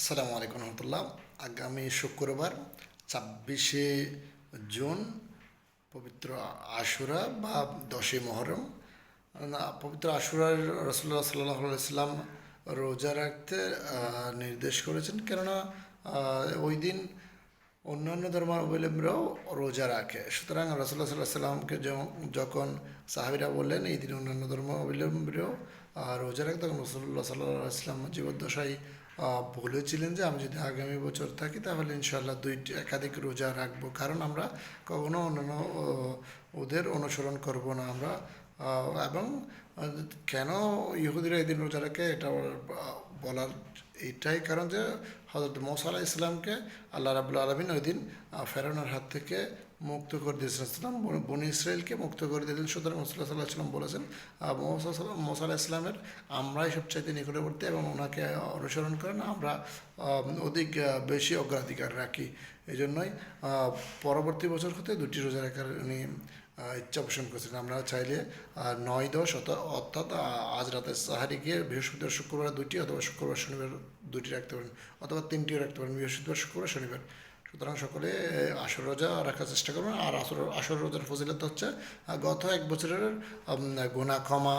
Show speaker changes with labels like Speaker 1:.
Speaker 1: আসসালামু আলাইকুম রহমতুল্লাহ। আগামী শুক্রবার 26শে জুন পবিত্র আশুরা বা 10ই মহরম। পবিত্র আশুরার রসুল্লাহ সাল্লাহ সাল্লাম রোজা রাখতে নির্দেশ করেছেন, কেননা ওই দিন অন্যান্য ধর্মাবলম্বীরাও রোজা রাখে। সুতরাং রসুল্লাহ সাল্লাহ সাল্লামকে যখন সাহাবিরা বললেন এই দিন অন্যান্য ধর্মাবলম্বীরাও রোজা রাখে, তখন রসুল্লাহ সাল্লাহ সাল্লাম জীবদ্দশায় বলেছিলেন যে আমি যদি আগামী বছর থাকি তাহলে ইনশাআল্লাহ একাধিক রোজা রাখবো, কারণ আমরা কখনো অন্যান্য ওদের অনুসরণ করব না আমরা। এবং কেন ইহুদিরা এই দিন রোজা রাখে এটা বলার এইটাই কারণ যে হযরত মূসা আলাইহিস সালামকে আল্লাহ রাব্বুল আলামিন ওই দিন ফেরাউনের হাত থেকে মুক্ত করে দিয়েছিলেন, বনি ইসরায়েলকে মুক্ত করে দিলেন। সুতরাং রাসূলুল্লাহ সাল্লাল্লাহু আলাইহি ওয়াসাল্লাম বলেছেন মূসা আলাইহিস সালামের আমরাই সবচাইতে নিকটবর্তী এবং ওনাকে অনুসরণ করেন আমরা অধিক বেশি অগ্রাধিকার রাখি। এই জন্যই পরবর্তী বছর হতে দুটি রোজা রাখার উনি ইচ্ছা পোষণ করেছেন। আমরা চাইলে 9-10 অর্থাৎ আজ রাতে সাহারি গিয়ে বৃহস্পতিবার শুক্রবার দুটি, অথবা শুক্রবার শনিবার দুটি রাখতে পারেন, অথবা তিনটিও রাখতে পারেন, বৃহস্পতিবার শুক্রবার শনিবার। সুতরাং সকলে আসর রোজা রাখার চেষ্টা করবেন। আর আসর রোজার ফজিলত হচ্ছে গত এক বছরের গুনাহ ক্ষমা